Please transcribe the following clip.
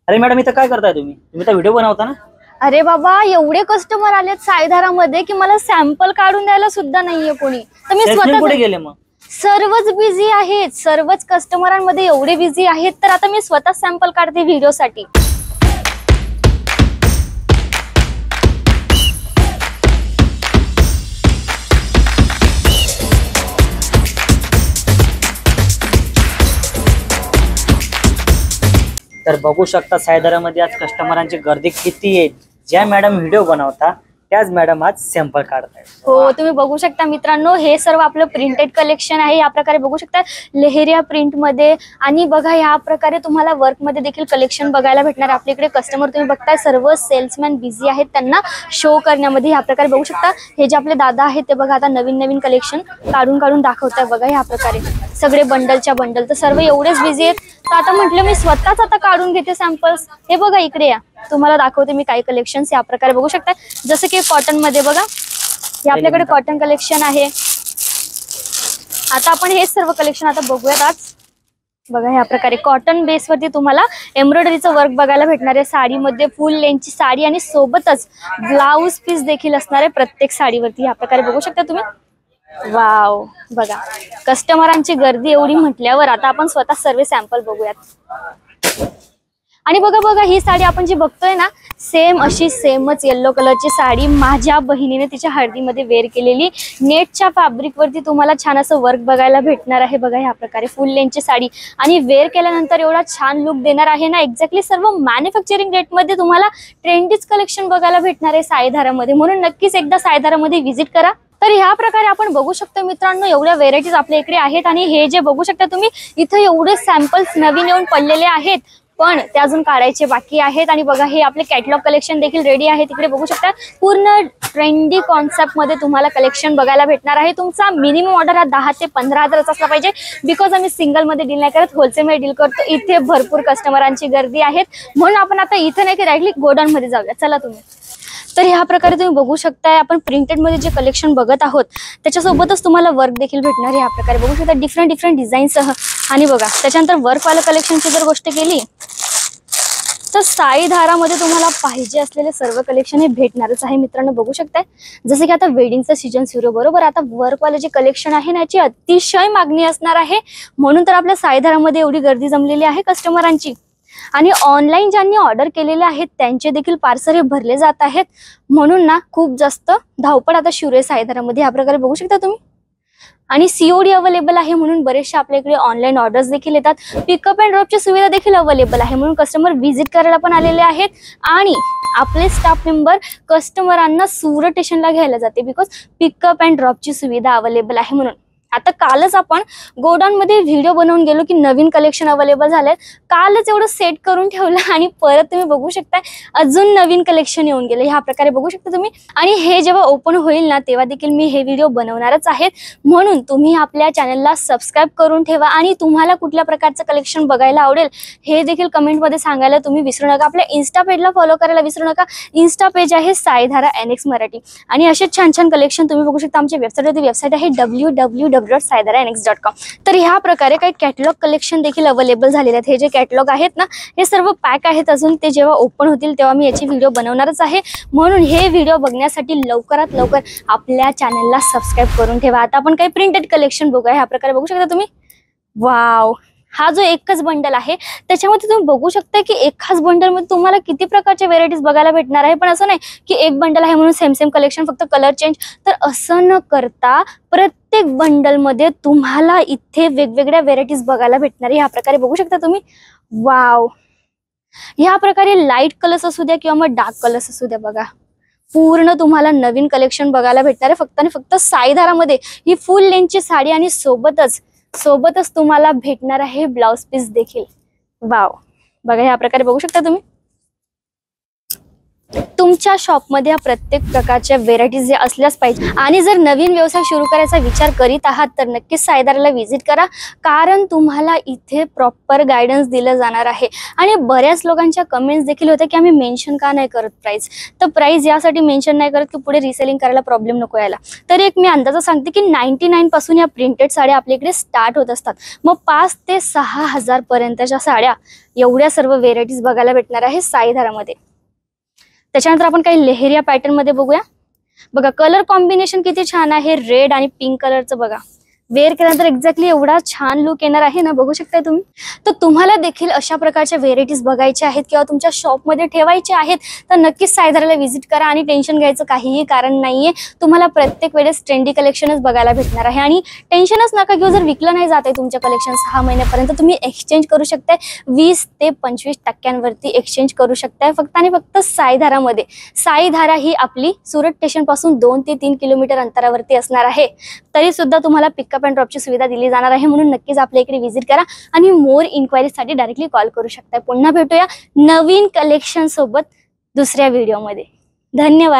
अरे मॅडम इथं काय करताय तुम्ही तर व्हिडिओ बनवता ना? अरे बाबा, एवढे कस्टमर आलेत सायधारामध्ये की मला सॅम्पल काढून द्यायला सुद्धा नाहीये कोणी. तर मी कुठे स्वतः गेले मग? सर्वच बिझी आहेत, सर्वच कस्टमरांमध्ये एवढे बिझी आहेत, तर आता मी स्वतः सॅम्पल काढते व्हिडिओसाठी. तर बघू शकता सायधारामध्ये आज कस्टमरांची गर्दी किती आहे. ज्या मॅडम व्हिडिओ बनवता त्याच मॅडम आज सॅम्पल काढतायत. हो, तुम्ही बघू शकता मित्रांनो, हे सर्व आपलं प्रिंटेड कलेक्शन आहे. या प्रकारे बघू शकता लेहेरिया प्रिंट मध्ये. आणि बघा या प्रकारे तुम्हाला वर्क मध्ये देखील कलेक्शन बघायला भेटणार. आपल्या इकडे कस्टमर तुम्ही बघताय सर्व सेल्समॅन बिझी आहेत त्यांना शो करण्यामध्ये. या प्रकारे बघू शकता हे जे आपले दादा आहेत ते बघा आता नवीन नवीन कलेक्शन काढून दाखवताय. बघा या प्रकारे सगळे बंडलच्या बंडल, तर सर्व एवढेच बिझी आहेत. तर आता म्हटलं मी स्वतःच आता काढून घेते सॅम्पल्स. हे बघा इकडे या, तुम्हाला दाखवते मी काही कलेक्शन्स. या प्रकारे बघू शकता जसं की कॉटन मध्ये बघा, हे आपल्याकडे कॉटन कलेक्शन आहे. आता आपण हे सर्व कलेक्शन आता बघूयात आज. बघा ह्या प्रकारे कॉटन बेस वरती तुम्हाला एम्ब्रॉयडरीचं वर्क बघायला भेटणार आहे. साडीमध्ये फुल लेंथची साडी आणि सोबतच ब्लाउज पीस देखील असणार आहे प्रत्येक साडीवरती. ह्या प्रकारे बघू शकता तुम्ही. वाव, बघा कस्टमरांची गर्दी एवढी म्हटल्यावर आता आपण स्वतः सर्व सॅम्पल बघूयात. आणि बघा ही साडी आपण जी बघतोय ना, सेम अशी सेमच येलो कलरची साडी माझ्या बहिणीने तिच्या हळदीमध्ये वेअर केलेली. नेटच्या फॅब्रिक वरती तुम्हाला छान असं वर्क बघायला भेटणार आहे. बघा ह्या प्रकारे फुल लेंथची साडी आणि वेअर केल्यानंतर एवढा छान लुक देणार आहे ना. एक्झॅक्टली सर्व मॅन्युफॅक्चरिंग रेट मध्ये तुम्हाला ट्रेंडीज कलेक्शन बघायला भेटणार आहे सायधारामध्ये. म्हणून नक्कीच एकदा सायधारामध्ये व्हिजिट करा. तर ह्या प्रकारे आपण बघू शकतो मित्रांनो, एवढ्या व्हेरायटीज आपल्या इकडे आहेत. आणि हे जे बघू शकता तुम्ही इथं एवढे सॅम्पल्स नवीन येऊन पडलेले आहेत, पण ते अजून काढायचे बाकी आहेत. आणि बघा हे आपले कॅटलॉग कलेक्शन देखील रेडी आहे. तिकडे बघू शकता पूर्ण ट्रेंडी कॉन्सेप्ट मध्ये तुम्हाला कलेक्शन बघायला भेटणार आहे. तुमचा मिनिमम ऑर्डर हा 10 ते 15,000 असला पाहिजे. बिकॉज आम्ही सिंगल मध्ये डील नाही करत, होलसेल मध्ये डील करतो. इथे भरपूर कस्टमरांची गर्दी आहे, म्हणून आपण आता इथे नाही की डायरेक्टली गोडाऊन मध्ये जाऊया. चला तुम्ही. तर ह्या प्रकारे तुम्ही बघू शकताय आपण प्रिंटेड मध्ये जे कलेक्शन बघत आहोत त्याच्यासोबतच तुम्हाला वर्क देखील भेटणार. ह्या प्रकारे बघू शकता डिफरंट डिझाईनसह. आणि बघा त्याच्यानंतर वर्क वाला कलेक्शनची जर गोष्ट केली तर साईधारामध्ये तुम्हाला पाहिजे असलेले सर्व कलेक्शन हे भेटणारच आहे मित्रांनो. बघू शकताय जसं की आता वेडिंगचं सीजन सुरू बरोबर, आता वर्कवाले जे कलेक्शन आहे ना याची अतिशय मागणी असणार आहे. म्हणून तर आपल्या साईधारामध्ये एवढी गर्दी जमलेली आहे कस्टमरांची. आणि ऑनलाईन ज्यांनी ऑर्डर केलेले आहेत त्यांचे देखील पार्सल हे भरले जात आहेत. म्हणून ना खूप जास्त धावपळ आता सुरू आहे सायधारामध्ये. ह्या प्रकारे बघू शकता तुम्ही. आणि सीओडी अवेलेबल आहे, म्हणून बरेचसे आपल्या इकडे ऑनलाईन ऑर्डर्स देखील येतात. पिकअप अँड ड्रॉपची सुविधा देखील अवेलेबल आहे, म्हणून कस्टमर व्हिजिट करायला पण आलेले आहेत. आणि आपले स्टाफ मेंबर कस्टमरांना सुरत स्टेशनला घ्यायला जाते, बिकॉज पिकअप अँड ड्रॉपची सुविधा अवेलेबल आहे. म्हणून आता कालच आपण गोडाऊन मध्ये व्हिडिओ बनवून गेलो की नवीन कलेक्शन अवेलेबल झालंय. कालच एवढं सेट करून ठेवलं आणि परत तुम्ही बघू शकता अजून नवीन कलेक्शन येऊन गेले. ह्या प्रकारे बघू शकता तुम्ही. आणि हे जेव्हा ओपन होईल ना तेव्हा देखील मी हे व्हिडिओ बनवणारच आहेत. म्हणून तुम्ही आपल्या चॅनलला सबस्क्राईब करून ठेवा. आणि तुम्हाला कुठल्या प्रकारचं कलेक्शन बघायला आवडेल हे देखील कमेंटमध्ये सांगायला तुम्ही विसरू नका. आपल्या इन्स्टा पेजला फॉलो करायला विसरू नका. इन्स्टा पेज आहे सायधारा NX मराठी. आणि असे छान कलेक्शन तुम्ही बघू शकता. आमच्या वेबसाईटवरती वेबसाईट आहे www.saidhara.nx.com. तर ह्या प्रकारे काही कॅटलॉग कलेक्शन देखील अवेलेबल झालेले आहेत. हे जे कॅटलॉग आहेत ना हे सर्व पॅक आहेत अजून. ते जेव्हा ओपन होतील तेव्हा मी याची व्हिडिओ बनवणारच आहे. म्हणून हे व्हिडिओ बघण्यासाठी लवकरात लवकर आपल्या चॅनलला सबस्क्राईब करून ठेवा. आता आपण काही प्रिंटेड कलेक्शन बघूया. ह्या प्रकारे बघू शकता तुम्ही. वाव, हा जो एकच बंडल आहे त्याच्यामध्ये तुम्ही बघू शकता की एकाच बंडल मध्ये तुम्हाला किती प्रकारचे व्हेरायटीज बघायला भेटणार आहे. पण असं नाही की एक बंडल आहे म्हणून सेम कलेक्शन फक्त कलर चेंज. तर असं न करता प्रत्येक बंडल मध्ये तुम्हाला इथे वेगवेगळ्या व्हेरायटीज बघायला भेटणार आहे. ह्या प्रकारे बघू शकता तुम्ही. वाव, ह्या प्रकारे लाईट कलर्स असू द्या किंवा मग डार्क कलर्स असू द्या, बघा पूर्ण तुम्हाला नवीन कलेक्शन बघायला भेटणार आहे फक्त आणि फक्त सायधारामध्ये. ही फुल लेंथची साडी आणि सोबतच तुम्हाला भेटणार आहे ब्लाउज पीस देखील. वाव, बघा ह्या प्रकारे बघू शकता तुम्ही. तुमच्या शॉपमध्ये या प्रत्येक प्रकारच्या व्हेरायटीज या असल्याच पाहिजे. आणि जर नवीन व्यवसाय सुरू करायचा विचार करीत आहात तर नक्कीच साईदाराला व्हिजिट करा, कारण तुम्हाला इथे प्रॉपर गायडन्स दिलं जाणार आहे. आणि बऱ्याच लोकांच्या कमेंट्स देखील होत्या की आम्ही मेन्शन का नाही करत प्राइस. तर प्राइस यासाठी मेन्शन नाही करत की पुढे रिसेलिंग करायला प्रॉब्लेम नको यायला. तर एक मी अंदाजा सांगते की 99 पासून या प्रिंटेड साड्या आपल्या इकडे स्टार्ट होत असतात. मग 5 ते 6,000 पर्यंतच्या साड्या एवढ्या सर्व व्हेरायटीज बघायला भेटणार आहे साईधारामध्ये. त्याच्यानंतर आपण काही लेहेरिया पॅटर्न मध्ये बघूया. बघा कलर कॉम्बिनेशन किती छान आहे, रेड आणि पिंक कलरचं. बघा वेअर केल्यानंतर एक्झॅक्टली एवढा छान लुक येणार आहे ना, बघू शकताय तुम्ही. तर तुम्हाला देखील अशा प्रकारच्या व्हेरायटीज बघायच्या आहेत किंवा तुमच्या शॉपमध्ये ठेवायच्या आहेत तर नक्कीच साईधाराला व्हिजिट करा. आणि टेन्शन घ्यायचं काहीही कारण नाहीये, तुम्हाला प्रत्येक वेळेस ट्रेंडी कलेक्शनच बघायला भेटणार आहे. आणि टेन्शनच नका घेऊ, जर विकलं नाही जात आहे तुमच्या कलेक्शन 6 महिन्यापर्यंत तुम्ही एक्सचेंज करू शकताय. 20 ते 25% एक्सचेंज करू शकताय फक्त आणि फक्त साईधारामध्ये. साईधारा ही आपली सुरत स्टेशन पासून 2 ते 3 किलोमीटर अंतरावरती असणार आहे. तरी सुद्धा तुम्हाला पिकअप अँड ड्रॉपची सुविधा दिली जाणार आहे, म्हणून नक्कीच आपल्या इकडे व्हिजिट करा आणि मोर इन्क्वायरीसाठी डायरेक्टली कॉल करू शकता. पुन्हा भेटूया नवीन कलेक्शन सोबत दुसऱ्या व्हिडिओमध्ये. धन्यवाद.